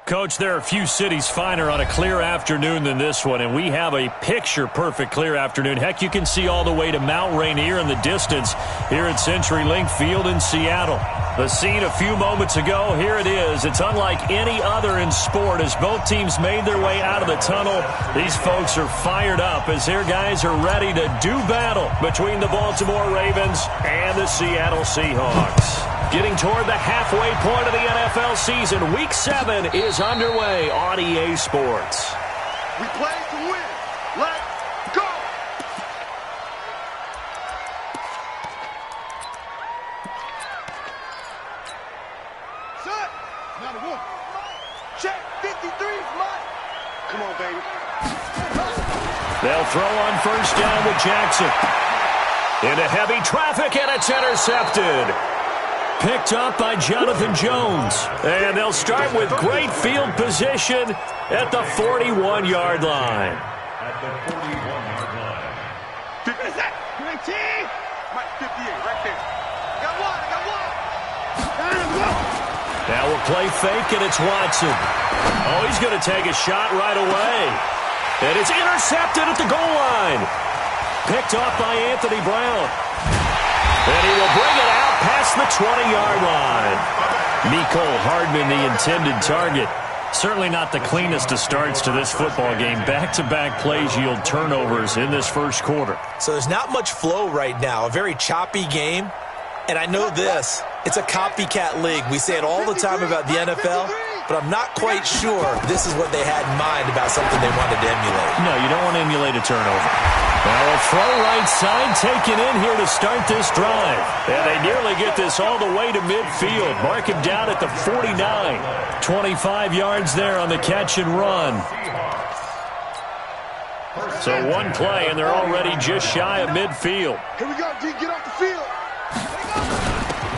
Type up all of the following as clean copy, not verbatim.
Coach, there are a few cities finer on a clear afternoon than this one, and we have a picture-perfect clear afternoon. Heck, you can see all the way to Mount Rainier in the distance here at CenturyLink Field in Seattle. The scene a few moments ago, here it is. It's unlike any other in sport as both teams made their way out of the tunnel. These folks are fired up as their guys are ready to do battle between the Baltimore Ravens and the Seattle Seahawks. Getting toward the halfway point of the NFL season, Week 7 is underway on EA Sports. We play to win. Let's go! Set. Not a one. Check. 53's mine. Come on, baby. They'll throw on first down with Jackson. Into heavy traffic, and it's intercepted. Picked up by Jonathan Jones. And they'll start with great field position at the 41-yard line. At the 41-yard line. 50 is that? 20. Mike, 58, right there. Got one. Now we'll play fake, and it's Watson. Oh, he's going to take a shot right away. And it's intercepted at the goal line. Picked off by Anthony Brown. And he will bring it out past the 20-yard line. Mecole Hardman, the intended target. Certainly not the cleanest of starts to this football game. Back-to-back plays yield turnovers in this first quarter. So there's not much flow right now. A very choppy game. And I know this. It's a copycat league. We say it all the time about the NFL, but I'm not quite sure this is what they had in mind about something they wanted to emulate. No, you don't want to emulate a turnover. Now a throw right side taken in here to start this drive. And they nearly get this all the way to midfield. Mark him down at the 49. 25 yards there on the catch and run. So one play, and they're already just shy of midfield. Here we go, D. Get off the field.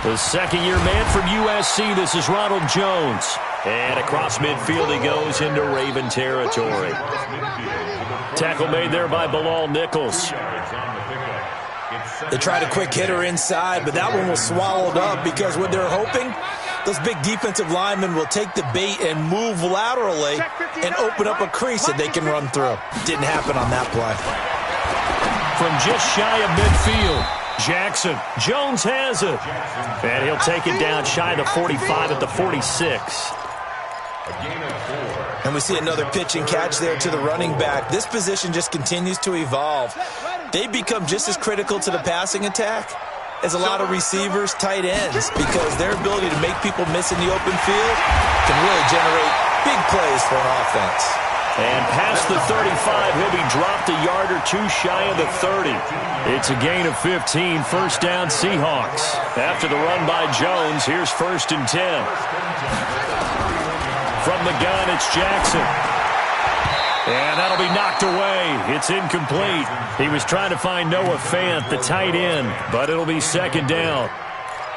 The second-year man from USC, this is Ronald Jones. And across midfield he goes into Raven territory. Tackle made there by Bilal Nichols. They tried a quick hitter inside, but that one was swallowed up because what they're hoping, those big defensive linemen will take the bait and move laterally and open up a crease that they can run through. Didn't happen on that play. From just shy of midfield, Jackson. Jones has it. And he'll take it down shy of the 45 at the 46. And we see another pitch and catch there to the running back. This position just continues to evolve. They become just as critical to the passing attack as a lot of receivers, tight ends, because their ability to make people miss in the open field can really generate big plays for an offense. And past the 35, he'll be dropped a yard or two shy of the 30. It's a gain of 15, first down Seahawks. After the run by Jones, here's 1st and 10. From the gun, it's Jackson. And that'll be knocked away. It's incomplete. He was trying to find Noah Fant, the tight end, but it'll be 2nd down.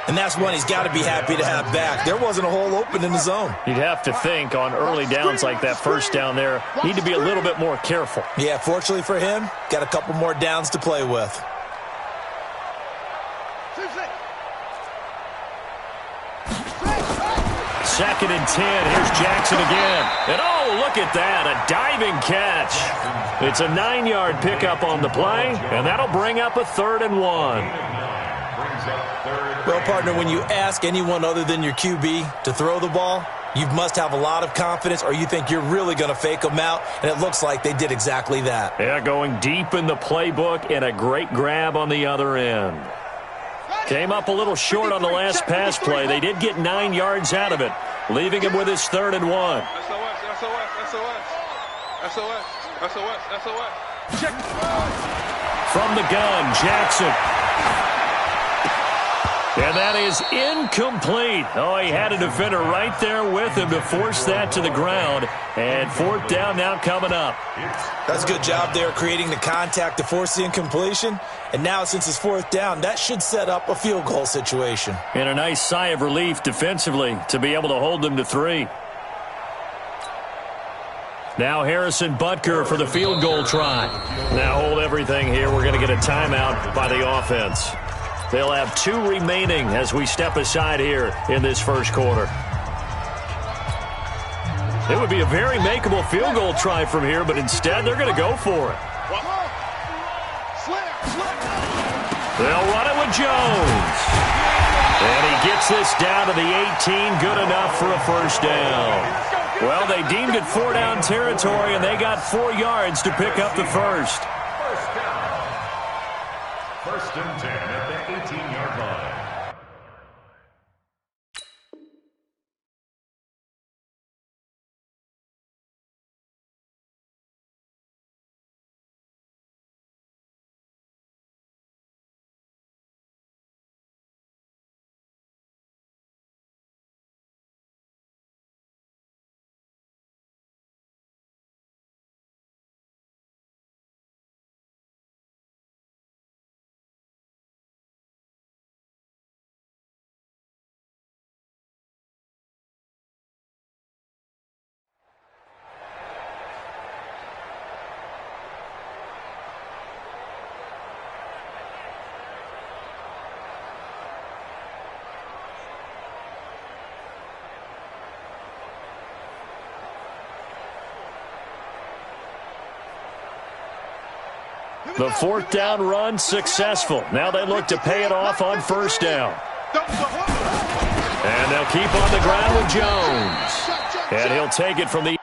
And that's one he's got to be happy to have back. There wasn't a hole open in the zone. You'd have to think on early downs like that first down there, need to be a little bit more careful. Yeah, fortunately for him, got a couple more downs to play with. 2nd and 10. Here's Jackson again. And oh, look at that, a diving catch. It's a 9-yard pickup on the play, and that'll bring up a 3rd and 1. Well, partner, when you ask anyone other than your QB to throw the ball, you must have a lot of confidence or you think you're really going to fake them out, and it looks like they did exactly that. Yeah, going deep in the playbook and a great grab on the other end. Came up a little short on the last pass play. They did get 9 yards out of it, leaving him with his 3rd and 1. SOS. Check. From the gun, Jackson. And that is incomplete. Oh, he had a defender right there with him to force that to the ground. And 4th down now coming up. That's a good job there creating the contact to force the incompletion. And now since it's 4th down, that should set up a field goal situation. And a nice sigh of relief defensively to be able to hold them to 3. Now Harrison Butker for the field goal try. Now hold everything here. We're going to get a timeout by the offense. They'll have 2 remaining as we step aside here in this first quarter. It would be a very makeable field goal try from here, but instead they're going to go for it. They'll run it with Jones. And he gets this down to the 18, good enough for a first down. Well, they deemed it 4-down territory, and they got 4 yards to pick up the first. First down. First and 10 at the 18-yard line. The 4th down run successful. Now they look to pay it off on first down. And they'll keep on the ground with Jones. And he'll take it from the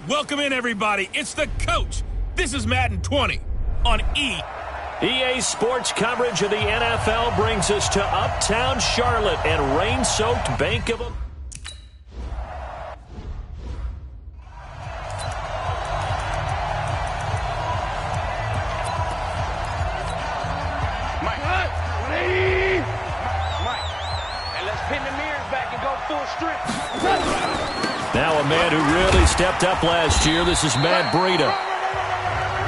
Welcome in, everybody. It's the coach, This is Madden 20 on E! EA Sports coverage of the NFL brings us to Uptown Charlotte and rain-soaked Bank of America. Now a man who really stepped up last year. This is Matt Breida.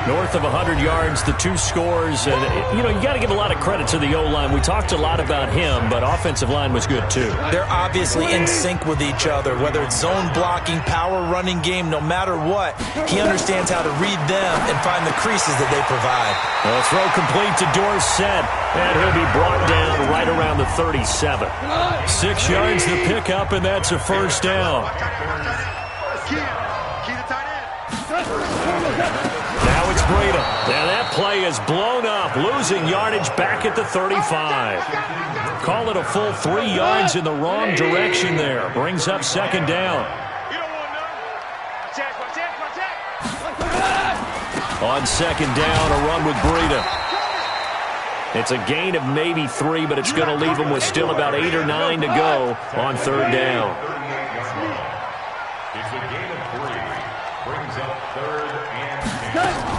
North of 100 yards, the 2 scores. And, you know, you got to give a lot of credit to the O-line. We talked a lot about him, but offensive line was good, too. They're obviously in sync with each other, whether it's zone blocking, power running game, no matter what. He understands how to read them and find the creases that they provide. A throw complete to Dorsett, and he'll be brought down right around the 37. 6 yards to pick up, and that's a first down. Now it's Breida. And that play is blown up, losing yardage back at the 35. Call it a full 3 yards in the wrong direction there. Brings up second down. On second down, a run with Breida. It's a gain of maybe 3, but it's going to leave him with still about 8 or 9 to go on third down. It's a gain of 3. Brings up third and 10.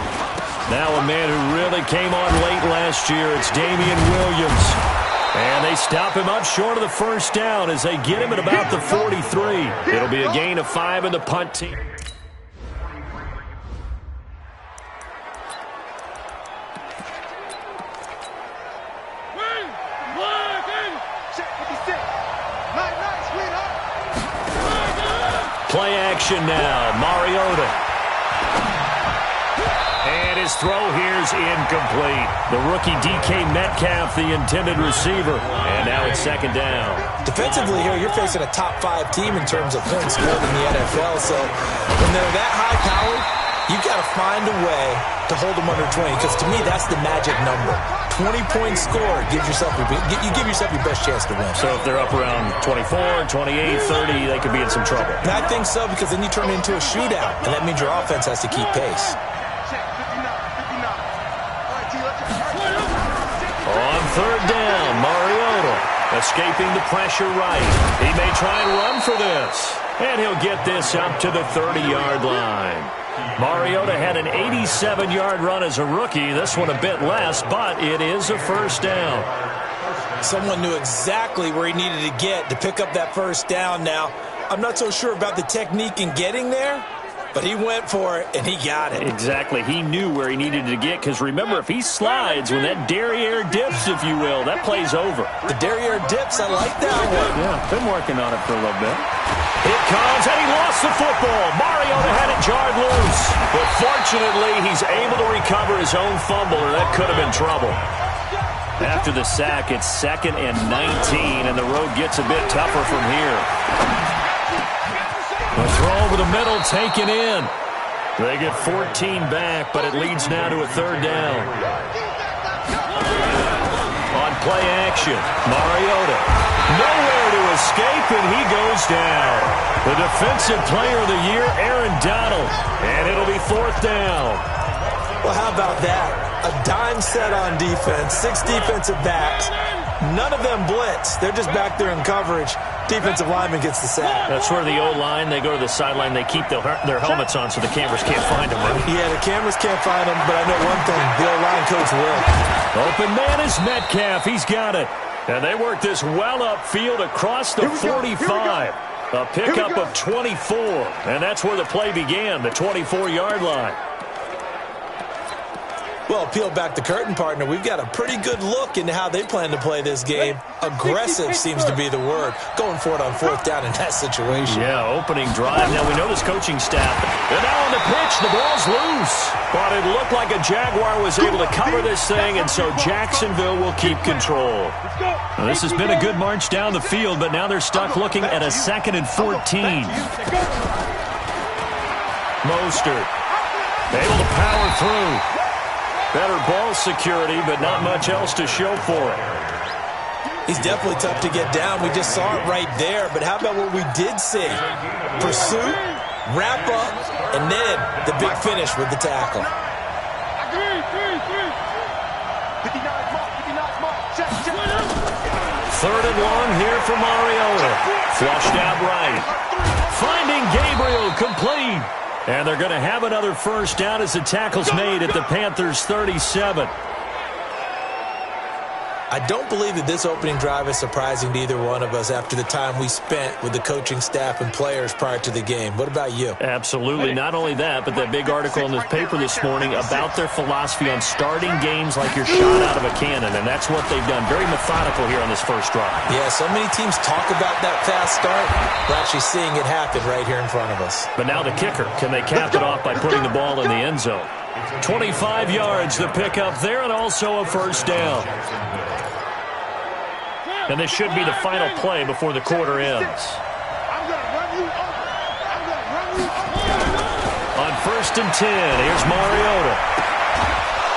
Now a man who really came on late last year, it's Damian Williams. And they stop him up short of the first down as they get him at about the 43. It'll be a gain of 5 in the punt team. Play action now, Mariota. And his throw here's incomplete. The rookie DK Metcalf, the intended receiver. And now it's second down. Defensively here, you're facing a top 5 team in terms of points scored in the NFL. So when they're that high-powered, you've got to find a way to hold them under 20. Because to me, that's the magic number. 20 points scored gives yourself you give yourself your best chance to win. So if they're up around 24, 28, 30, they could be in some trouble. And I think so, because then you turn it into a shootout, and that means your offense has to keep pace. On third down, Mariota escaping the pressure right. He may try and run for this. And he'll get this up to the 30-yard line. Mariota had an 87-yard run as a rookie. This one a bit less, but it is a first down. Someone knew exactly where he needed to get to pick up that first down. Now, I'm not so sure about the technique in getting there, but he went for it, and he got it. Exactly. He knew where he needed to get, because remember, if he slides when that derriere dips, if you will, that play's over. The derriere dips, I like that one. Yeah, been working on it for a little bit. It comes, and he lost the football. Mariota had it jarred loose. But fortunately, he's able to recover his own fumble, or that could have been trouble. After the sack, it's 2nd and 19, and the road gets a bit tougher from here. The throw over the middle taken in. They get 14 back, but it leads now to a third down. On play action, Mariota. Nowhere to escape, and he goes down. The defensive player of the year, Aaron Donald. And it'll be 4th down. Well, how about that? A dime set on defense, 6 defensive backs. None of them blitz. They're just back there in coverage. Defensive lineman gets the sack. That's where the O-line, they go to the sideline, they keep their helmets on so the cameras can't find them, right? Yeah, the cameras can't find them, but I know one thing, the O-line coach will. Open man is Metcalf. He's got it. And they work this well upfield across the 45. A pickup of 24. And that's where the play began, the 24-yard line. Well, peel back the curtain, partner. We've got a pretty good look into how they plan to play this game. Aggressive seems to be the word. Going for it on 4th down in that situation. Yeah, opening drive. Now, we know this coaching staff. And now on the pitch, the ball's loose. But it looked like a Jaguar was able to cover this thing, and so Jacksonville will keep control. Well, this has been a good march down the field, but now they're stuck looking at a 2nd and 14. Mostert able to power through. Better ball security, but not much else to show for it. He's definitely tough to get down. We just saw it right there. But how about what we did see? Pursuit, wrap up, and then the big finish with the tackle. 3rd and long here for Mariota. Flushed out right. Finding Gabriel, complete. And they're going to have another first down as the tackle's made at the Panthers' 37. I don't believe that this opening drive is surprising to either one of us after the time we spent with the coaching staff and players prior to the game. What about you? Absolutely. Not only that, but that big article in this paper this morning about their philosophy on starting games like you're shot out of a cannon, and that's what they've done. Very methodical here on this first drive. Yeah, so many teams talk about that fast start. We're actually seeing it happen right here in front of us. But now the kicker. Can they cap it off by putting the ball in the end zone? 25 yards the pickup there, and also a first down. And this should be the final play before the quarter ends. On 1st and 10, here's Mariota.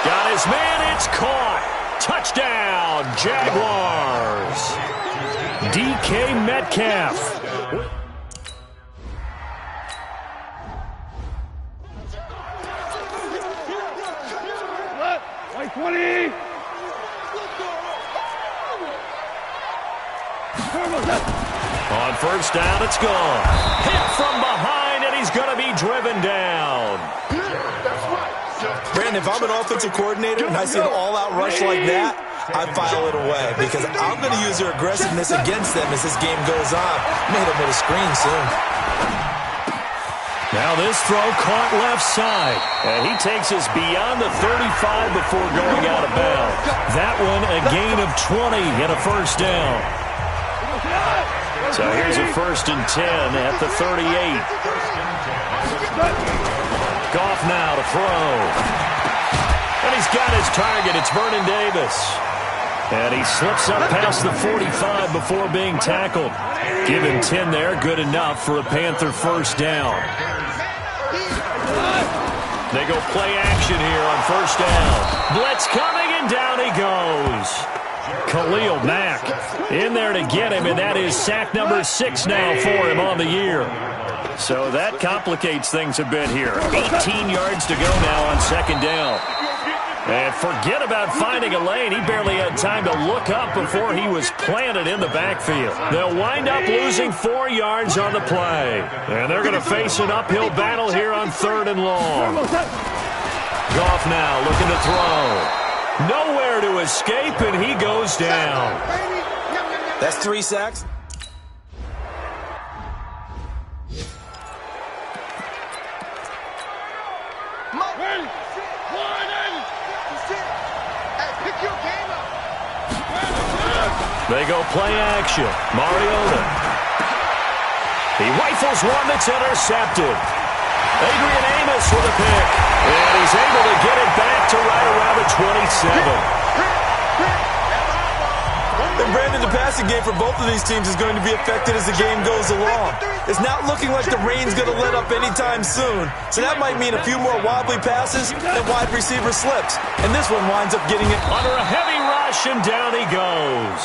Got his man, it's caught. Touchdown, Jaguars. DK Metcalf. White 20. On 1st down, it's gone. Hit from behind, and he's going to be driven down. Brandon, if I'm an offensive coordinator and I see an all-out rush like that, I file it away because I'm going to use their aggressiveness against them as this game goes on. Made him with a screen soon. Now this throw caught left side, and he takes us beyond the 35 before going out of bounds. That one a gain of 20 and a first down. So here's a 1st and 10 at the 38. Goff now to throw. And he's got his target. It's Vernon Davis. And he slips up past the 45 before being tackled. Give him 10 there. Good enough for a Panther first down. They go play action here on 1st down. Blitz coming, and down he goes. Khalil Mack in there to get him, and that is sack number 6 now for him on the year. So that complicates things a bit here. 18 yards to go now on 2nd down. And forget about finding a lane. He barely had time to look up before he was planted in the backfield. They'll wind up losing 4 yards on the play. And they're going to face an uphill battle here on 3rd and long. Goff now looking to throw. Nowhere to escape, and he goes down. That's 3 sacks. They go play action. Mariota. He rifles one that's intercepted. Adrian Amos with a pick. And he's able to get it back to right around the 27. And Brandon, the passing game for both of these teams is going to be affected as the game goes along. It's not looking like the rain's going to let up anytime soon. So that might mean a few more wobbly passes and wide receiver slips. And this one winds up getting it under a heavy rush, and down he goes.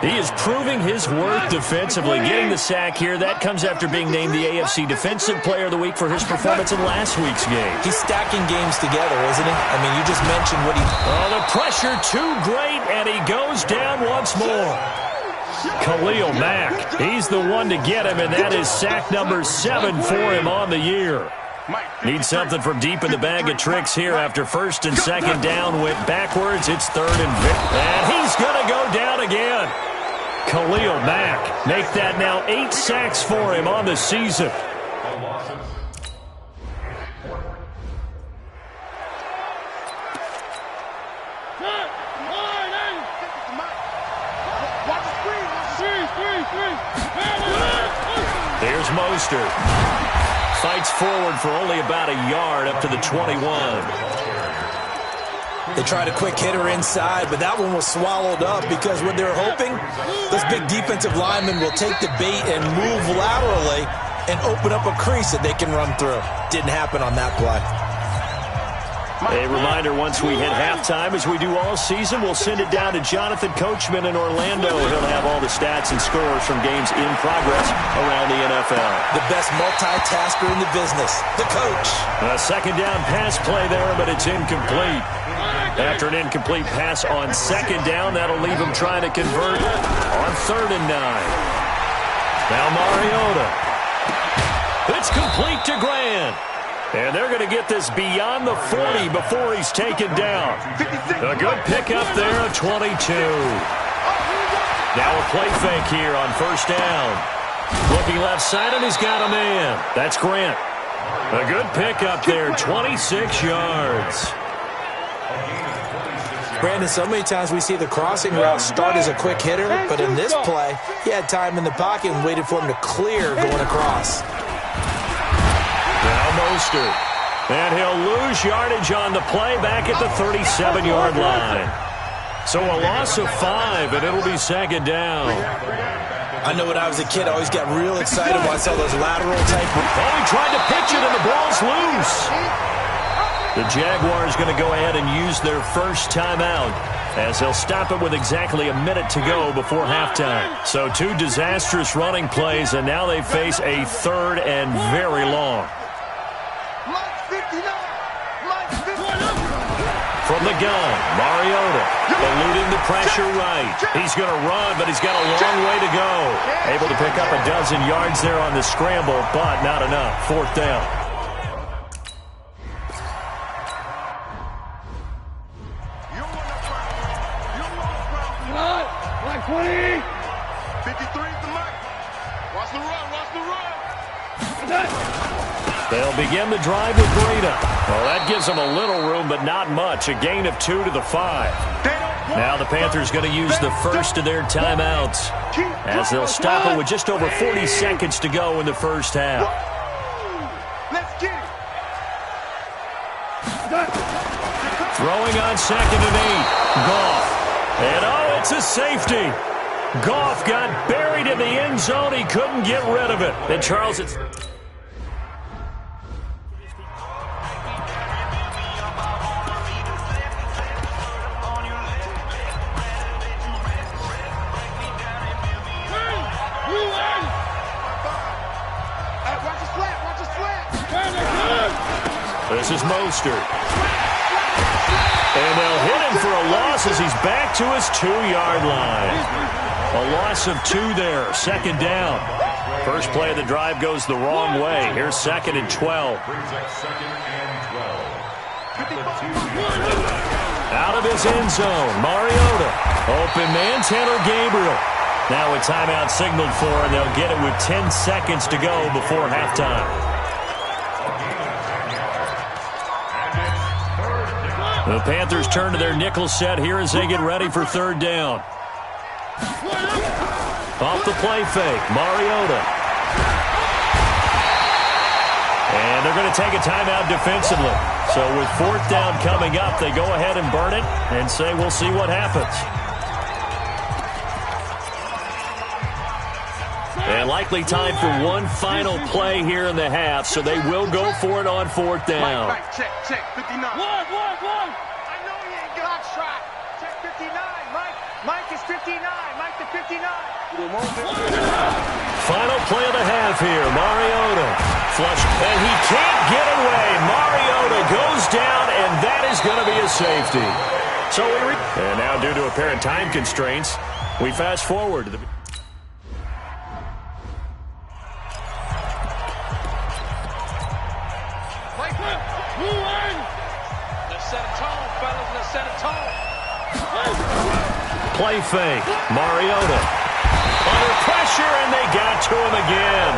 He is proving his worth defensively, getting the sack here. That comes after being named the AFC Defensive Player of the Week for his performance in last week's game. He's stacking games together, isn't he? I mean, you just mentioned what he... Oh, the pressure too great, and he goes down once more. Khalil Mack, he's the one to get him, and that is sack number 7 for him on the year. Need something from deep in the bag of tricks here after 1st and 2nd down went backwards. It's 3rd and he's going to go down again. Khalil Mack, make that now 8 sacks for him on the season. Here's Mostert. Fights forward for only about a yard up to the 21. They tried a quick hitter inside, but that one was swallowed up because what they're hoping, those big defensive linemen will take the bait and move laterally and open up a crease that they can run through. Didn't happen on that play. A reminder, once we hit halftime, as we do all season, we'll send it down to Jonathan Coachman in Orlando. He'll have all the stats and scores from games in progress around the NFL. The best multitasker in the business, the coach. A 2nd down pass play there, but it's incomplete. After an incomplete pass on second down, that'll leave him trying to convert on 3rd and 9. Now Mariota. It's complete to Grant. And they're going to get this beyond the 40 before he's taken down. A good pickup there of 22. Now a play fake here on 1st down. Looking left side, and he's got a man. That's Grant. A good pickup there, 26 yards. Brandon, so many times we see the crossing route start as a quick hitter, but in this play, he had time in the pocket and waited for him to clear going across. Now Mostert. And he'll lose yardage on the play back at the 37-yard line. So a loss of 5, and it'll be 2nd down. I know when I was a kid, I always got real excited when I saw those lateral type. Oh, he tried to pitch it, and the ball's loose. The Jaguars going to go ahead and use their first timeout as they'll stop it with exactly a minute to go before halftime. So 2 disastrous running plays, and now they face a 3rd and very long. From the gun, Mariota eluding the pressure right. He's going to run, but he's got a long way to go. Able to pick up a dozen yards there on the scramble, but not enough. 4th down. Like 20. 53 is the mark. Watch the run. Watch the run. They'll begin the drive with Breida. Well, that gives them a little room, but not much. A gain of 2 to the 5. Now the Panthers going to use the first of their timeouts as they'll stop it with just over 40 seconds to go in the first half. Let's get it. Throwing on 2nd and 8. Goff. And oh, it's a safety. Goff got buried in the end zone. He couldn't get rid of it. And Charles, it's... This is Mostert. And they'll hit him for a loss as he's back to his 2-yard line. A loss of 2 there, 2nd down. First play of the drive goes the wrong way. Here's 2nd and 12. Out of his end zone, Mariota. Open man, Tanner Gabriel. Now a timeout signaled for, and they'll get it with 10 seconds to go before halftime. The Panthers turn to their nickel set here as they get ready for 3rd down. Off the play fake, Mariota. And they're going to take a timeout defensively. So with 4th down coming up, they go ahead and burn it and say we'll see what happens. And likely time for one final play here in the half, so they will go for it on 4th down. Mike, check, 59. One. I know he ain't got shot. Check 59. Mike is 59. Mike to 59. Final play of the half here. Mariota. Flush, and he can't get away. Mariota goes down, and that is going to be a safety. So and now due to apparent time constraints, we fast forward to the... Play fake. Mariota. Under pressure, and they got to him again.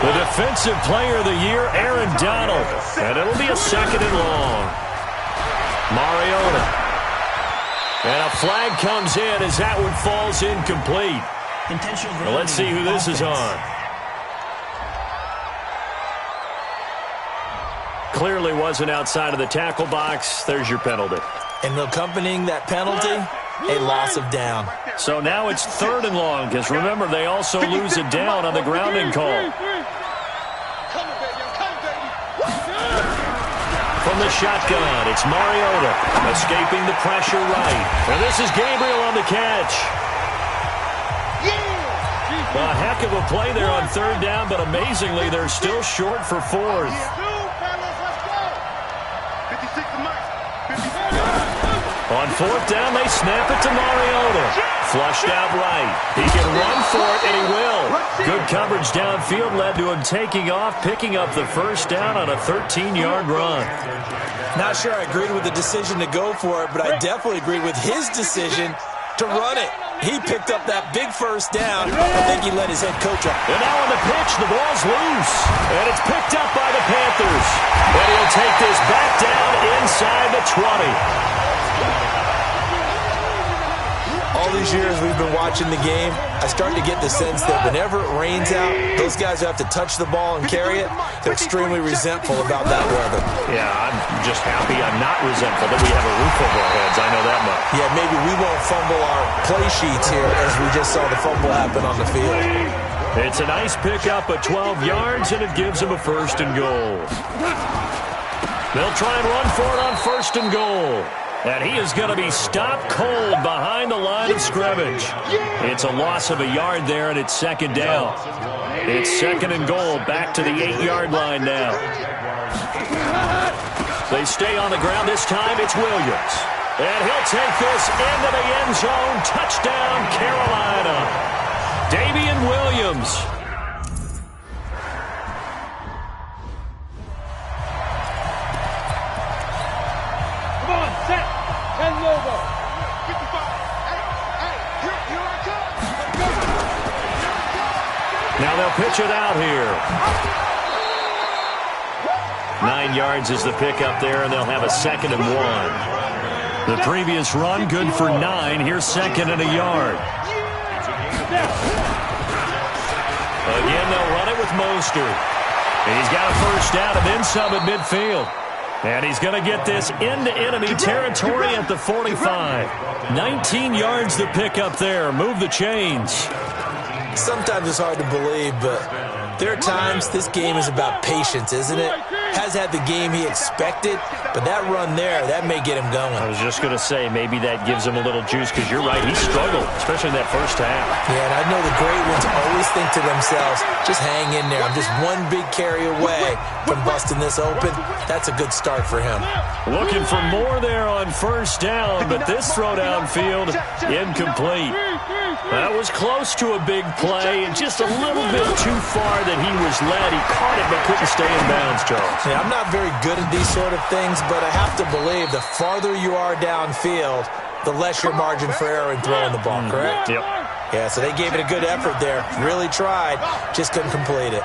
The defensive player of the year, Aaron Donald. And it'll be a 2nd and long. Mariota. And a flag comes in as that one falls incomplete. Well, let's see who this is on. Clearly wasn't outside of the tackle box. There's your penalty. And accompanying that penalty, a loss of down. So now it's 3rd and long, because remember, they also lose it down on the grounding call. From the shotgun, it's Mariota, escaping the pressure right. And this is Gabriel on the catch. A heck of a play there on 3rd down, but amazingly, they're still short for 4th. On fourth down, they snap it to Mariota. Flushed out right. He can run for it, and he will. Good coverage downfield led to him taking off, picking up the first down on a 13-yard run. Not sure I agreed with the decision to go for it, but I definitely agreed with his decision to run it. He picked up that big first down. I think he let his head coach up. And now on the pitch, the ball's loose. And it's picked up by the Panthers. And he'll take this back down inside the 20. All these years we've been watching the game, I start to get the sense that whenever it rains out, those guys who have to touch the ball and carry it, they're extremely resentful about that weather. Yeah, I'm just happy I'm not resentful that we have a roof over our heads. I know that much. Yeah, maybe we won't fumble our play sheets here as we just saw the fumble happen on the field. It's a nice pickup of 12 yards, and it gives him a first and goal. They'll try and run for it on first and goal. And he is going to be stopped cold behind the line of scrimmage. It's a loss of a yard there, and it's second down. It's second and goal, back to the 8-yard line now. They stay on the ground. This time it's Williams. And he'll take this into the end zone. Touchdown, Carolina. Damian Williams. Now they'll pitch it out here. 9 yards is the pickup there, and they'll have a second and 1. The previous run, good for 9. Here's second and a yard. Again, they'll run it with Mostert. He's got a first down and then some at midfield. And he's going to get this into enemy territory at the 45. 19 yards the pickup there. Move the chains. Sometimes it's hard to believe, but there are times this game is about patience, isn't it? Has had the game he expected, but that run there, that may get him going. I was just going to say, maybe that gives him a little juice, because you're right, he struggled, especially in that first half. Yeah, and I know the great ones always think to themselves, just hang in there. I'm just one big carry away from busting this open. That's a good start for him. Looking for more there on first down, but this throw downfield, incomplete. That was close to a big play, and just a little bit too far that he was led. He caught it, but couldn't stay in bounds, Charles. Yeah, I'm not very good at these sort of things, but I have to believe the farther you are downfield, the less your margin for error in throwing the ball, correct? Yep. Yeah, so they gave it a good effort there. Really tried, just couldn't complete it.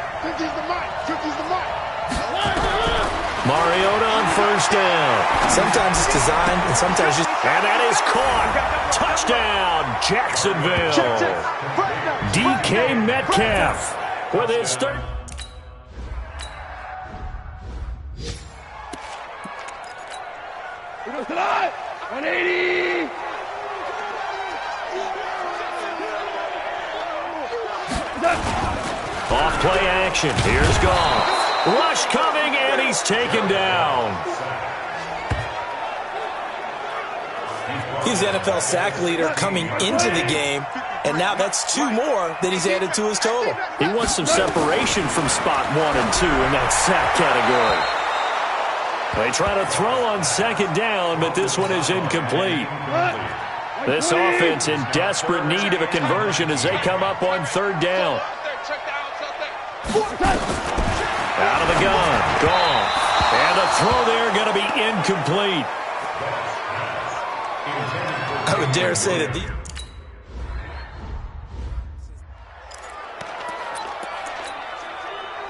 Mariota on first down. Sometimes it's designed, and sometimes just... And that is caught. Touchdown, Jacksonville. DK Metcalf with his third. Here goes the line. 180. Off play action. Here's Goff. Rush coming, and he's taken down. He's the NFL sack leader coming into the game, and now that's 2 more that he's added to his total. He wants some separation from spot 1 and 2 in that sack category. They try to throw on second down, but this one is incomplete. This offense in desperate need of a conversion as they come up on third down. Out of the gun, gone. And the throw there going to be incomplete. I would dare say that the...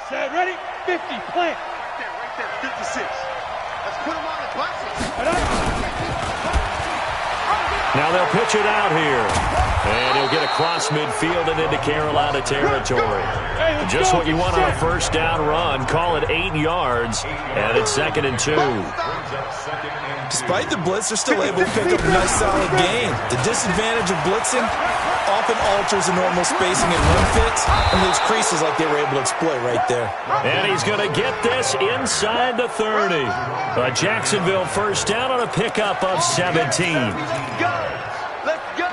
Set, ready? 50, plant. Right there, 56. Let's put him on the buses. Now they'll pitch it out here. And he'll get across midfield and into Carolina territory. Just what you want on a first down run. Call it 8 yards, and it's second and 2. Despite the blitz, they're still able to pick up a nice solid gain. The disadvantage of blitzing often alters the normal spacing and run fits, and those creases like they were able to exploit right there. And he's going to get this inside the 30. A Jacksonville first down on a pickup of 17.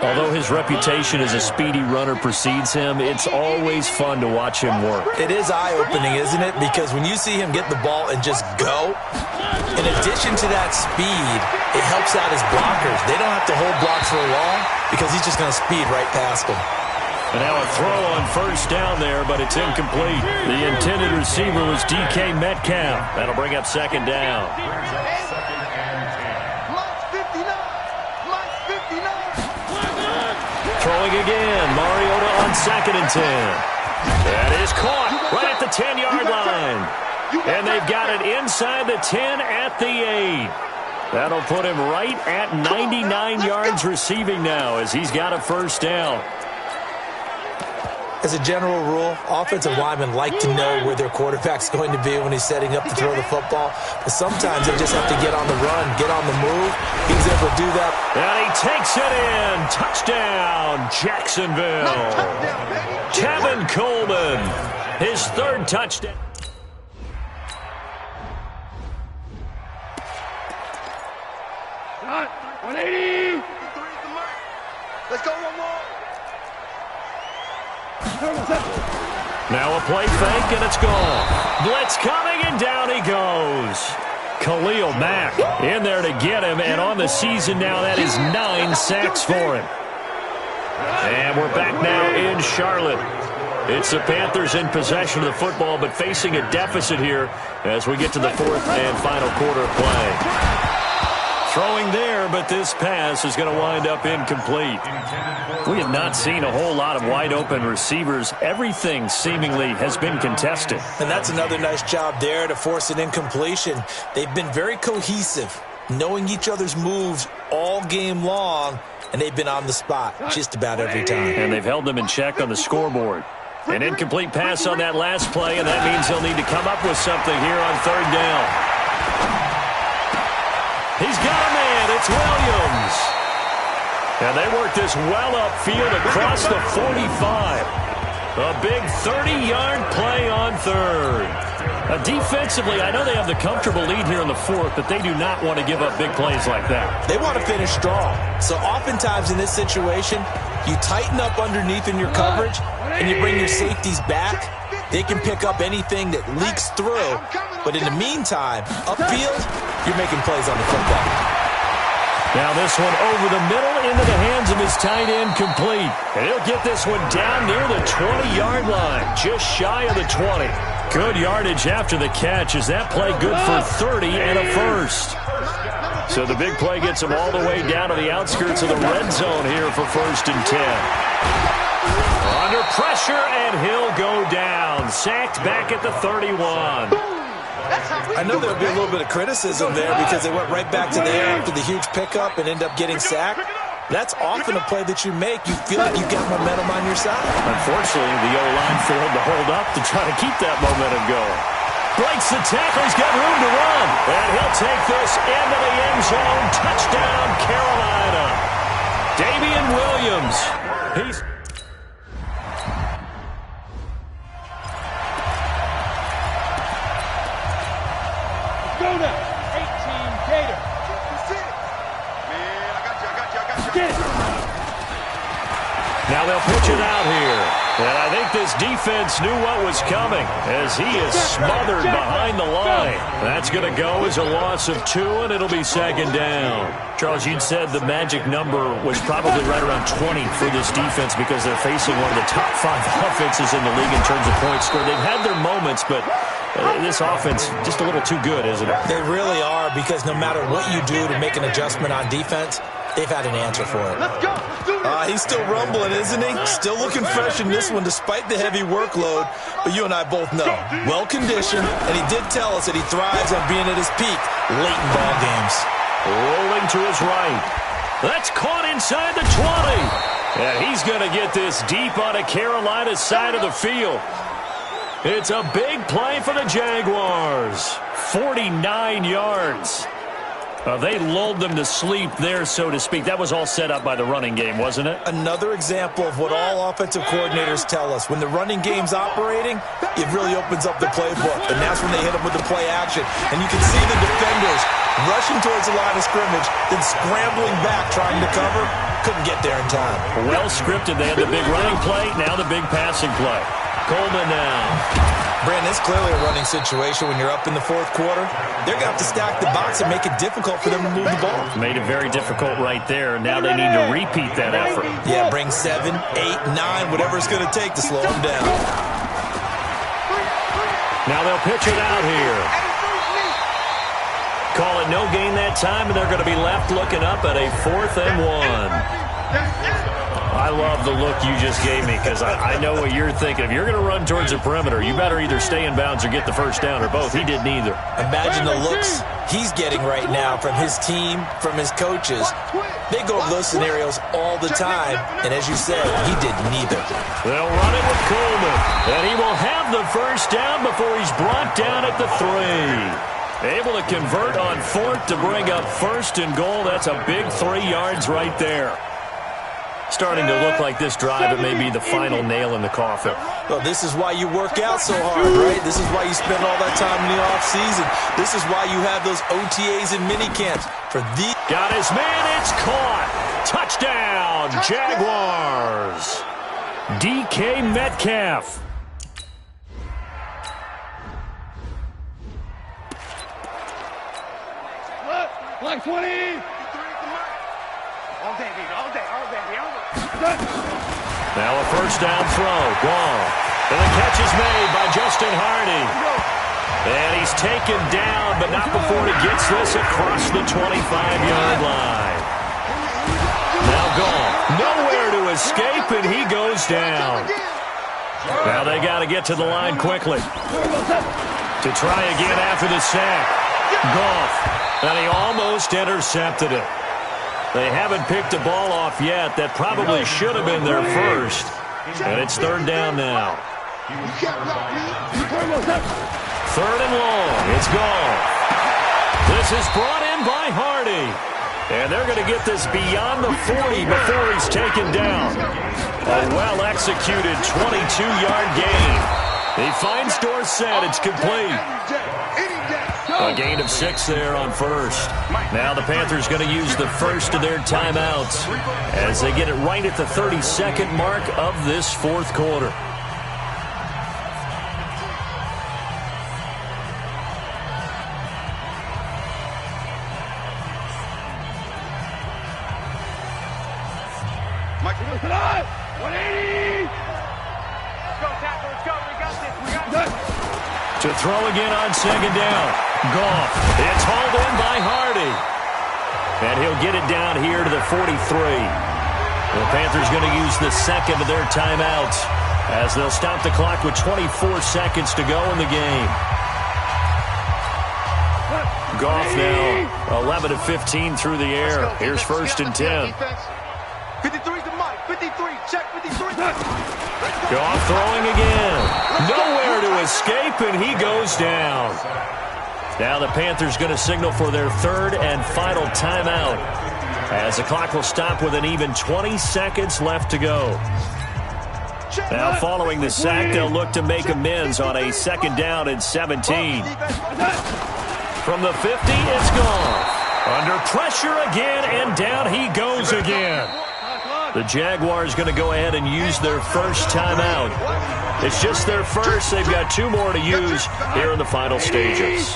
Although his reputation as a speedy runner precedes him, it's always fun to watch him work. It is eye-opening, isn't it? Because when you see him get the ball and just go, In addition to that speed, it helps out his blockers. They don't have to hold blocks for long because he's just going to speed right past them. And now a throw on first down there, but it's incomplete. The intended receiver was DK Metcalf. That'll bring up second down. Throwing again, Mariota on 2nd and 10. That is caught right at the 10-yard line. And they've got it inside the 10 at the 8. That'll put him right at 99 yards receiving now as he's got a first down. As a general rule, offensive linemen like to know where their quarterback's going to be when he's setting up to throw the football. But sometimes they just have to get on the run, get on the move. He's able to do that. And he takes it in. Touchdown, Jacksonville. Tevin Coleman, his 3rd touchdown. Shot, 180. Let's go one more. Now a play fake, and it's gone. Blitz coming, and down he goes. Khalil Mack in there to get him, and on the season now, that is 9 sacks for him. And we're back now in Charlotte. It's the Panthers in possession of the football, but facing a deficit here as we get to the 4th and final quarter of play. Throwing there, but this pass is going to wind up incomplete. We have not seen a whole lot of wide-open receivers. Everything seemingly has been contested. And that's another nice job there to force an incompletion. They've been very cohesive, knowing each other's moves all game long, and they've been on the spot just about every time. And they've held them in check on the scoreboard. An incomplete pass on that last play, and that means they'll need to come up with something here on 3rd down. He's got a man. It's Williams. And they work this well upfield across the 45. A big 30-yard play on 3rd. Defensively, I know they have the comfortable lead here in the 4th, but they do not want to give up big plays like that. They want to finish strong. So oftentimes in this situation, you tighten up underneath in your coverage, and you bring your safeties back. They can pick up anything that leaks through. But in the meantime, upfield, you're making plays on the football. Now this one over the middle into the hands of his tight end, complete. And he'll get this one down near the 20-yard line, just shy of the 20. Good yardage after the catch. Is that play good for 30 and a first? So the big play gets him all the way down to the outskirts of the red zone here for 1st and 10. Under pressure, and he'll go down. Sacked back at the 31. I know there'll be a little bit of criticism there because they went right back to the air after the huge pickup and end up getting sacked. That's often a play that you make. You feel like you've got momentum on your side. Unfortunately, the O-line failed to hold up to try to keep that momentum going. Breaks the tackle. He's got room to run. And he'll take this into the end zone. Touchdown, Carolina. Damian Williams. He's... Go now. 18 Gator. Man, I got you. Get it. Now they'll pitch it out here. And I think this defense knew what was coming as he is smothered behind the line. That's going to go as a loss of 2, and it'll be 2nd down. Charles, you'd said the magic number was probably right around 20 for this defense because they're facing one of the top 5 offenses in the league in terms of points scored. They've had their moments, but this offense just a little too good, isn't it? They really are, because no matter what you do to make an adjustment on defense, they've had an answer for it. Let's go. Let's do this. He's still rumbling, isn't he? Still looking fresh in this one despite the heavy workload. But you and I both know, well-conditioned, and he did tell us that he thrives on being at his peak late in ball games. Rolling to his right. That's caught inside the 20. And he's going to get this deep on a Carolina side of the field. It's a big play for the Jaguars. 49 yards. They lulled them to sleep there, so to speak. That was all set up by the running game, wasn't it? Another example of what all offensive coordinators tell us. When the running game's operating, it really opens up the playbook, and that's when they hit them with the play action. And you can see the defenders rushing towards the line of scrimmage, then scrambling back, trying to cover. Couldn't get there in time. Well scripted. They had the big running play, now the big passing play. Coleman now. Brandon, it's clearly a running situation when you're up in the fourth quarter. They're going to have to stack the box and make it difficult for them to move the ball. Made it very difficult right there. Now they need to repeat that effort. Yeah, bring 7, 8, 9, whatever it's going to take to slow them down. Now they'll pitch it out here. Call it no gain that time, and they're going to be left looking up at a 4th and 1. I love the look you just gave me because I know what you're thinking. If you're going to run towards the perimeter, you better either stay in bounds or get the first down, or both. He did neither. Imagine the looks he's getting right now from his team, from his coaches. They go over those scenarios all the time, and as you said, he did neither. They'll run it with Coleman, and he will have the first down before he's brought down at the 3. Able to convert on 4th to bring up 1st and goal. That's a big 3 yards right there. Starting to look like this drive, it may be the final nail in the coffin. Well, this is why you work out so hard, right? This is why you spend all that time in the offseason. This is why you have those OTAs and minicamps. Got his man, it's caught. Touchdown, Jaguars. DK Metcalf. Like 20. All day, baby, all day, all day, all day. Now a first down throw, gone. And the catch is made by Justin Hardy. And he's taken down, but not before he gets this across the 25-yard line. Now gone. Nowhere to escape, and he goes down. Now they got to get to the line quickly. To try again after the sack. Goff. And he almost intercepted it. They haven't picked a ball off yet. That probably should have been their first. And it's 3rd down now. 3rd and long. It's gone. This is brought in by Hardy. And they're going to get this beyond the 40 before he's taken down. A well-executed 22-yard gain. He finds Dorsett. It's complete. A gain of 6 there on 1st. Now the Panthers going to use the first of their timeouts as they get it right at the 32nd mark of this 4th quarter. Michael, 180. Let's go, tackle, let's go. We got this, we got this. To throw again on 2nd down. Goff. It's hauled in by Hardy. And he'll get it down here to the 43. The Panthers going to use the second of their timeouts as they'll stop the clock with 24 seconds to go in the game. Goff now 11 of 15 through the air. Here's 1st and 10. 53 to Mike. 53. Check 53. Goff throwing again. Nowhere to escape, and he goes down. Now the Panthers going to signal for their 3rd and final timeout as the clock will stop with an even 20 seconds left to go. Now following the sack, they'll look to make amends on a 2nd down and 17. From the 50, it's gone. Under pressure again, and down he goes again. The Jaguars going to go ahead and use their first timeout. It's just their first. They've got 2 more to use here in the final stages.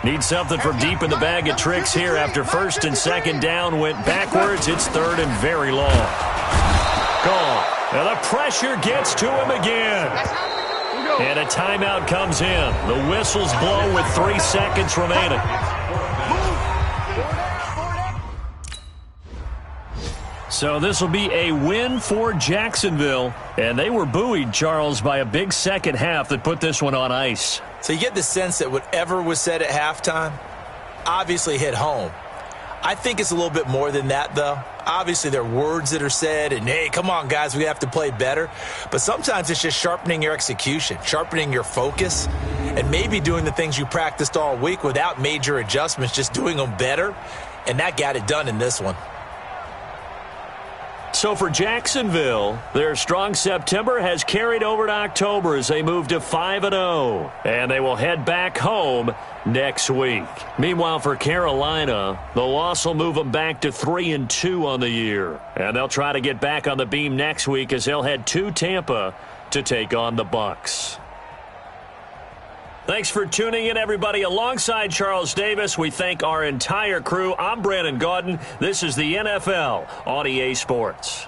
Need something from deep in the bag of tricks here after 1st and 2nd down went backwards. It's 3rd and very long. Gone. Now the pressure gets to him again. And a timeout comes in. The whistles blow with 3 seconds remaining. So this will be a win for Jacksonville. And they were buoyed, Charles, by a big second half that put this one on ice. So you get the sense that whatever was said at halftime obviously hit home. I think it's a little bit more than that, though. Obviously, there are words that are said, and, hey, come on, guys, we have to play better. But sometimes it's just sharpening your execution, sharpening your focus, and maybe doing the things you practiced all week without major adjustments, just doing them better. And that got it done in this one. So for Jacksonville, their strong September has carried over to October as they move to 5-0. And they will head back home next week. Meanwhile, for Carolina, the loss will move them back to 3-2 on the year. And they'll try to get back on the beam next week as they'll head to Tampa to take on the Bucs. Thanks for tuning in, everybody. Alongside Charles Davis, we thank our entire crew. I'm Brandon Gaudin. This is the NFL on EA Sports.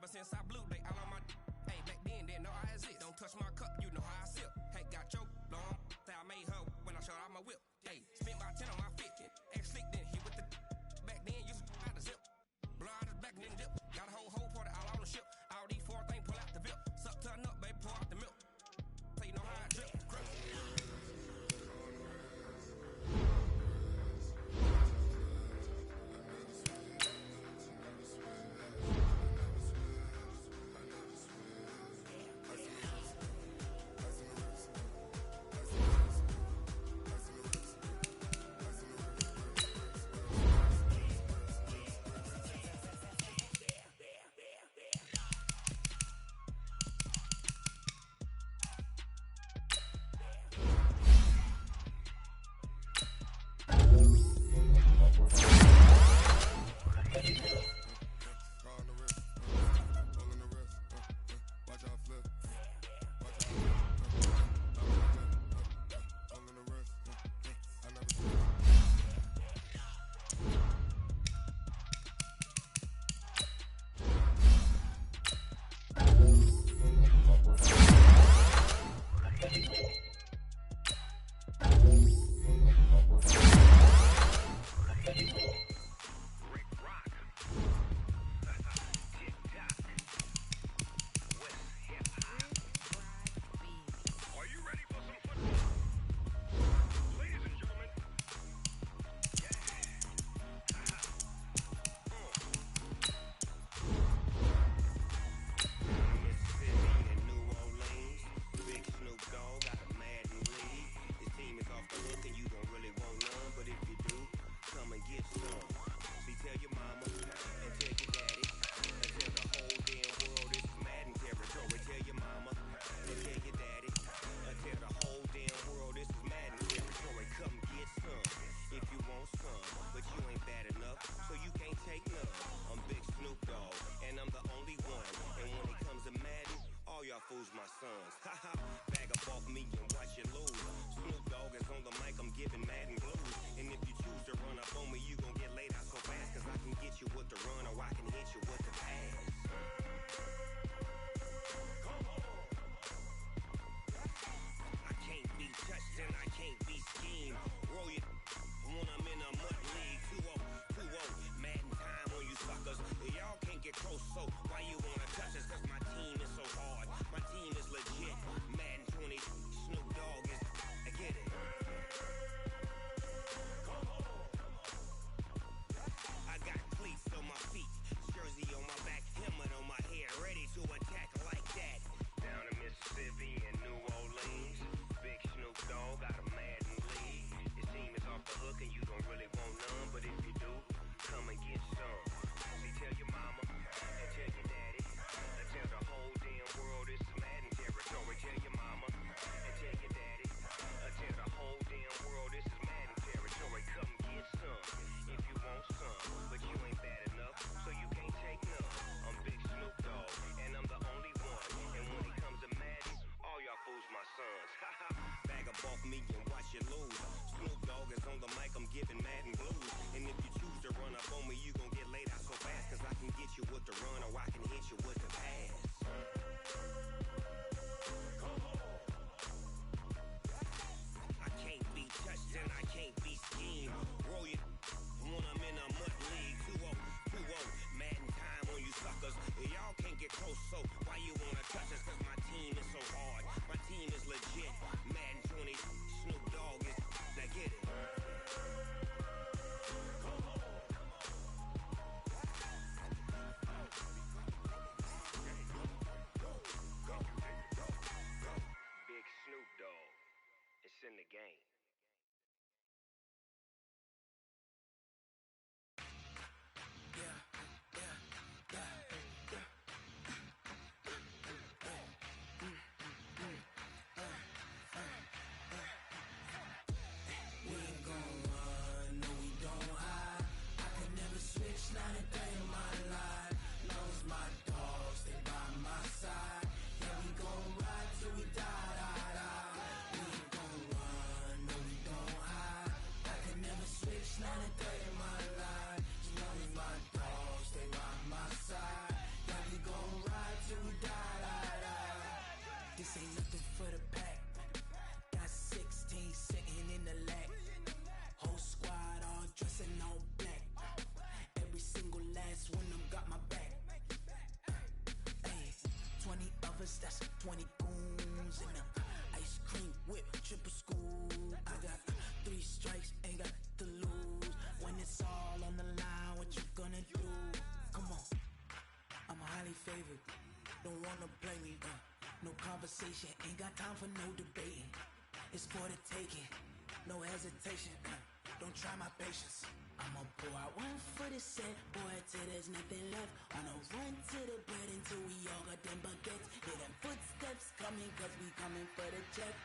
Since I blew, they all on my hey, back then, they know I exist. Don't touch my cup, you know how I sip. Hey, got your long, I made her when I showed out my whip. Hey, spent about 10 on my 50. X slick, then hit with the back then, used to out the zip. Blow out his back, then dip. Got a whole party all on the ship. All these four things, pull out the VIP. Suck, turn up, baby, pour out the milk. So you know how I drip. Crush. Fools my sons. Haha, bag up off me and watch you lose. Snoop Dogg is on the mic, I'm giving Madden blues. And if you choose to run up on me, you gon' get laid out so fast. Cause I can get you with the run or I can hit you with the pass. Come on. I can't be touched and I can't be schemed. Roll you when I'm in a mud league. 2-0, Madden time on you suckers. Y'all can't get close, so why you wanna touch us? Cause my team is so hard. My team is legit. Madden 20, Snoop Dogg is, I get it. the run or I can hit you with the pass. I can't be touched and I can't be schemed. Roll you when I'm in a mud league. 2-0, Madden time on you suckers. Y'all can't get close, so why you wanna touch us? Cause my team is so hard. My team is legit. Madden 20, Snoop Dogg is, now get it. Big Snoop Dogg. It's in the game. Not a day in my life. Knows my dogs, they by my side. Yeah, we gon' ride till we die. We ain't gon' run, no, we don't hide. I can never switch, not a day in my life. Knows my dogs, they by my side. Yeah, we gon' ride till we die. This ain't nothing for the pack. Got 16 sitting in the lap. Whole squad all dressing all black. Every single last one of them got my back. Hey, 20 of us, that's 20 goons. And ice cream whip, triple scoop. I got 3 strikes, ain't got to lose. When it's all on the line, what you gonna do? Come on, I'm highly favored. Don't wanna play me, no conversation. Ain't got time for no debating. It's for the taking, no hesitation. Don't try my patience. I'ma pour out one for the set, boy, till there's nothing left. On a run to the bread until we all got them baguettes. Hear them footsteps coming, cause we coming for the check.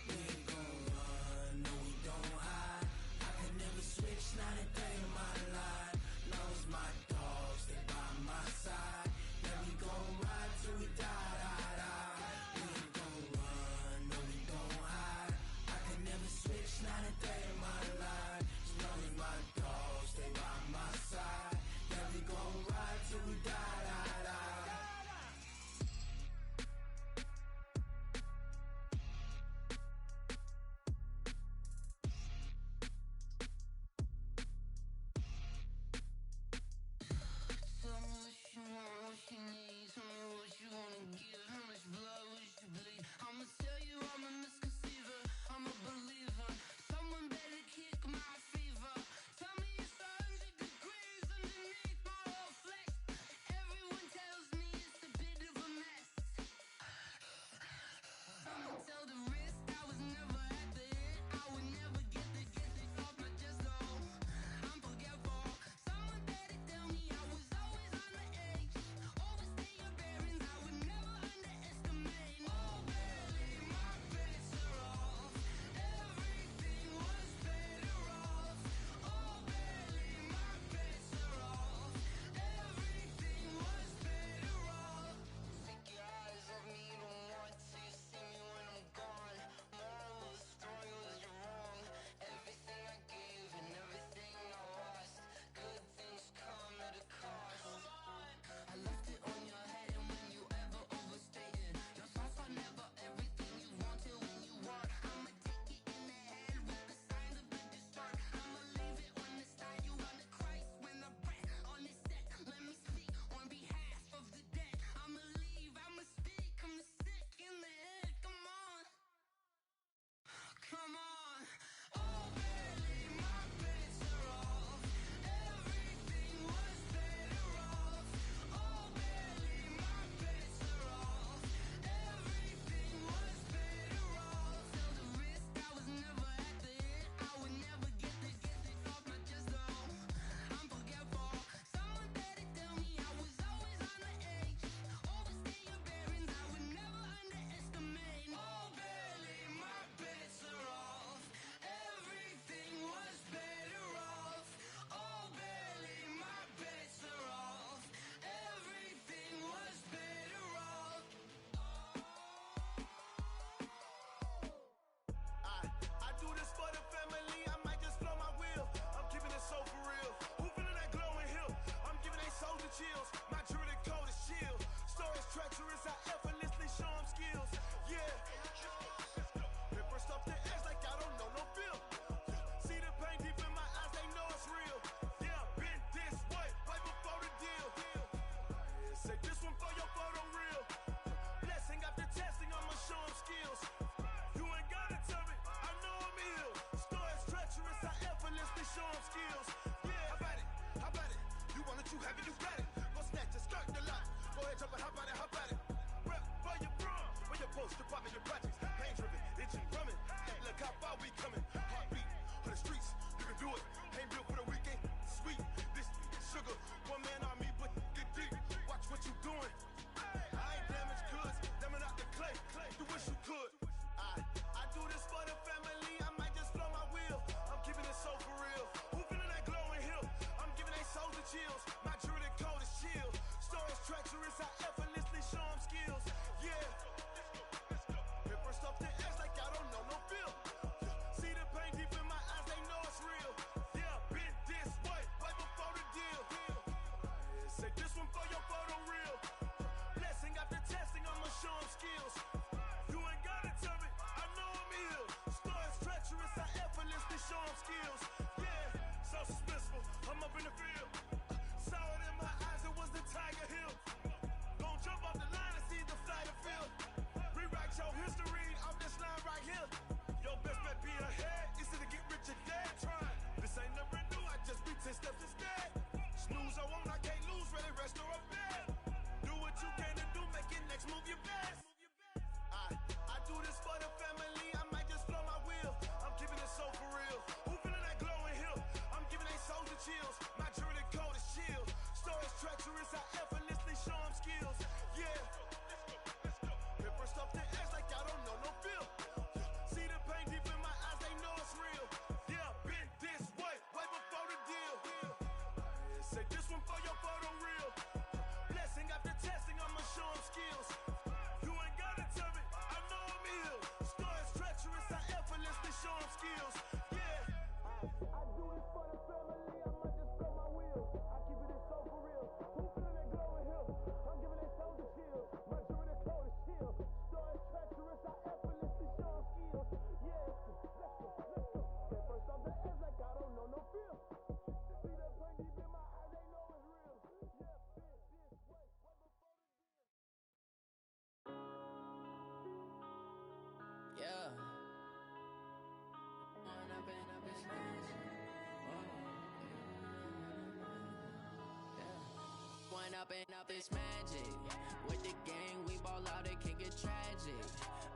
We ain't gon' run, no, we don't hide. I can never switch, not a day in my life. Knows my dogs, they by my side. Yeah, we gon' ride till we die. We ain't gon' run, no, we don't hide. I can never switch, not a day in my life. As long as my dogs, they by my side. Yeah, we gon' ride till we die. chills. My jewelry coat is chill. Stories treacherous, I effortlessly show them skills. Yeah. Paper stuff the edge like I don't know no feel. See the pain deep in my eyes, they know it's real. Yeah, been this way, right before the deal. Say this one for your photo real. Blessing after testing, I'ma show them skills. You ain't gotta tell me, I know I'm ill. Stories treacherous, I effortlessly show them skills. Yeah, how about it? You want it, you have it, you got it. Go snatch a skirt the lot. Go ahead, jump it, how about it? Rep where you from? Where your post, department, your projects. Pain driven, itching, drumming. Hey, look how far we coming. Heartbeat on the streets, you can do it. Ain't built for the weekend. Sweet, this sugar. One man army, but get deep. Watch what you doing. I ain't damaged goods, damn out the clay. You wish you could. I do this for the family. I might just blow my wheel. I'm keeping it so for real. Who feeling that glowing hill? I'm giving they souls the chills. My jewelry coat is chill. Stories treacherous, I effortlessly show them skills. Yeah. Paper stuff the edge like I don't know no feel. See the pain deep in my eyes, they know it's real. Yeah, been this way, right before the deal. Say this one for your photo real. Blessing after testing, I'ma show them skills. You ain't gotta tell me, I know I'm ill. Stories treacherous, I effortlessly show them skills. Yeah, so suspenseful, I'm up in the field. Saw it in my eyes, it was the Tiger Hill. Gon' jump off the line and see the flight of field. Rewrite your history off this line right here. Your best bet be ahead, easy to get rich or dead. Trying, this ain't never new, I just be 10 steps instead. Snooze I won't, I can't lose, ready, rest or a bed. Do what you can to do, make it next move your best. I do this for the family, I might just blow my wheel. I'm keeping it so for real. Who feeling that glowing hill? I'm giving they souls the chills. My jewelry coat is chill. Stories treacherous, I effortlessly show them skills. Yeah. Paper stuff the edge like I don't know no feel. See the pain deep in my eyes, they know it's real. Yeah, been this way, right before the deal. Say this one for your photo real. Blessing after testing, I'ma show them skills. You ain't gotta tell me, I know I'm ill. Stories treacherous, I effortlessly show them skills. Yeah. I do this for the family, I might just blow my wheel. I keep it so for real. Who feeling that glowing hill? I'm giving they souls the chill. My jewelry coat is chill. Stories treacherous, I effortlessly show them skills. Yeah, let's go. Get first off the edge like I don't know no feel. See that pain deep in my eyes, they know it's real. Yeah, been this way, right before the deal. Yeah. When I've been smashed. When up it's magic. With the gang, we ball out, it can get tragic.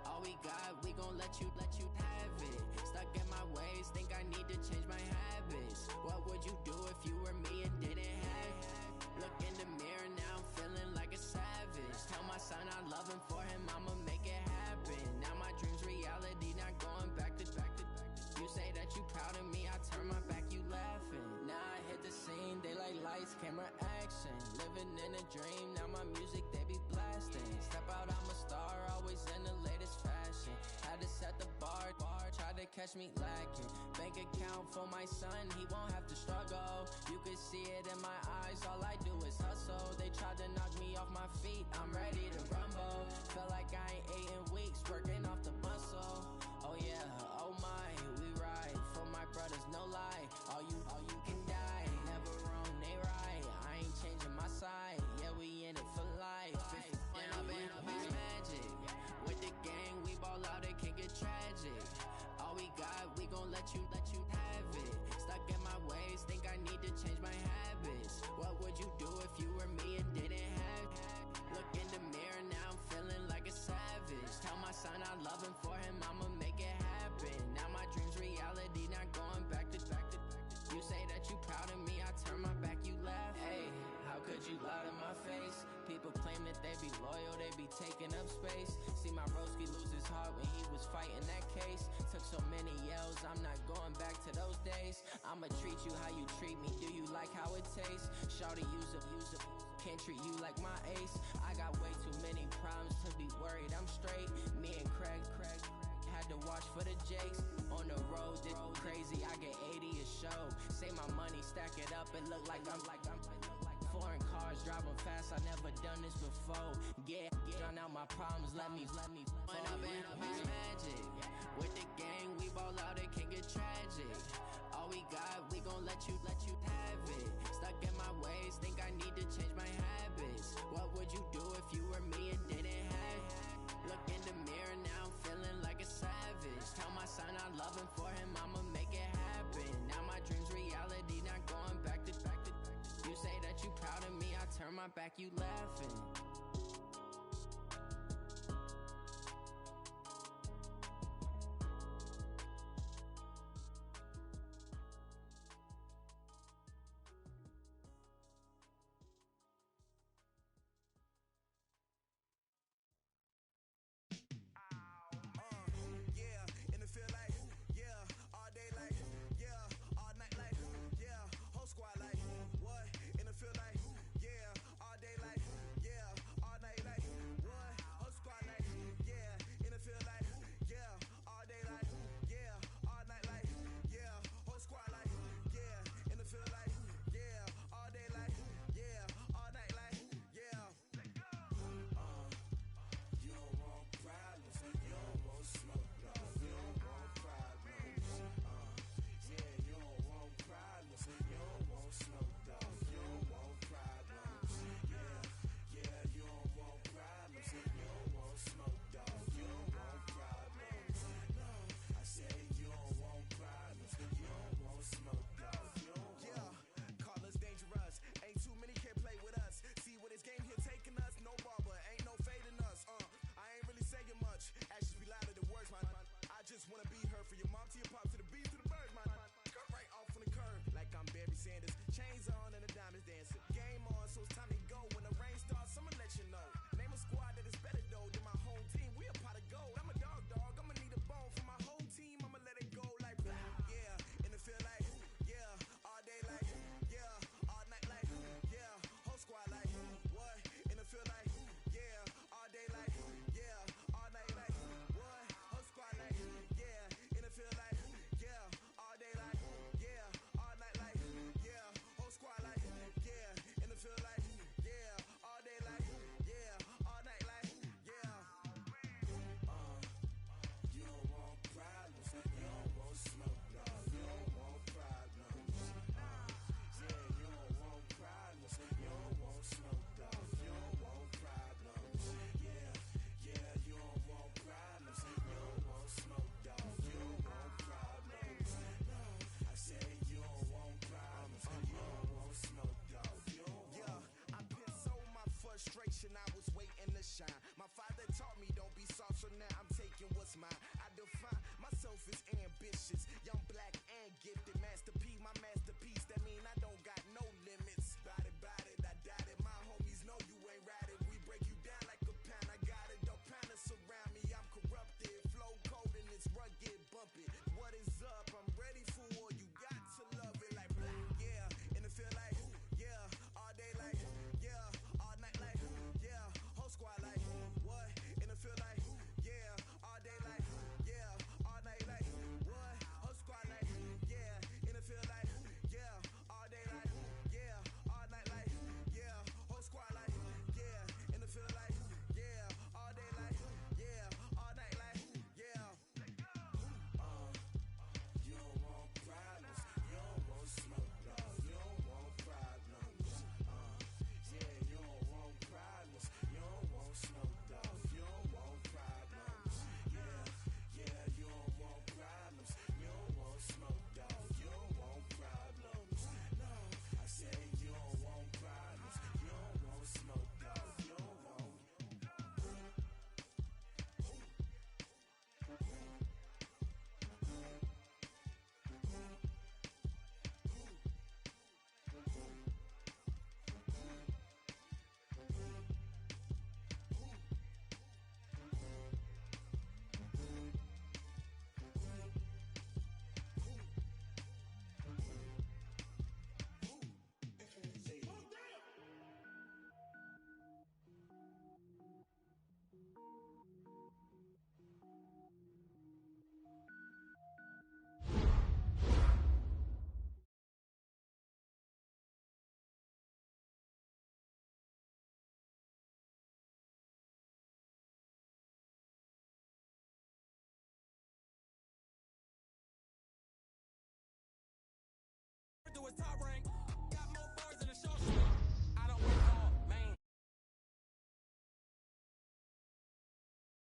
All we got, we gon' let you have it. Stuck in my ways, think I need to change my habits. What would you do if you were me and didn't have it? Look in the mirror, now I'm feeling like a savage. Tell my son I love him, for him I'ma make it happen. Now my dream's reality, not going back to. You say that you proud of me, I turn my back, you laughing. Now I hit the scene, they like lights, camera, action. Living in a dream, now my music, they be blasting. Step out, I'm a star, always in the latest fashion. Had to set the bar, tried to catch me lacking. Bank account for my son, he won't have to struggle. You could see it in my eyes, all I do is hustle. They tried to knock me off my feet, I'm ready to rumble. Felt like I ain't ate in weeks, working off the muscle. Oh yeah, oh my, we ride for my brothers, no lie. All you can die, never wrong, they right. I ain't changing my side, yeah, we in it for life. When I've been magic. With the gang, we ball out, it can get tragic. All we got, we gon' let you have it. Stuck in my ways, think I need to change my habits. What would you do if you were me and didn't have it? Look in the mirror, now I'm feeling like a savage. Tell my son I love him, for him I'ma make it happen. Now my dream's reality, not going back to. You say that you proud of me, I turn my back, you laugh. Hey, how could you lie to my face? People claim that they be loyal, they be taking up space. See my broski lose his heart when he was fighting that case. Took so many yells, I'm not going back to those days. I'ma treat you how you treat me, do you like how it tastes? Shawty, use up, can't treat you like my ace. I got way too many problems to be worried, I'm straight. Me and Craig had to watch for the Jakes. On the road, this crazy, I get 80 a show. Say my money, stack it up, it look like I'm foreign car cars, driving fast, I never done this before. Drown out my problems, let me When up and up is magic. With the gang, we ball out, it can get tragic. All we got, we gon' let you have it. Stuck in my ways, think I need to change my habits. What would you do if you were me and didn't have it? Look in the mirror, now I'm feeling like a savage. Tell my son I love him, for him I'ma make it happen. Now my dream's reality, not going back to. You say that you proud of me, I turn my back, you laughing.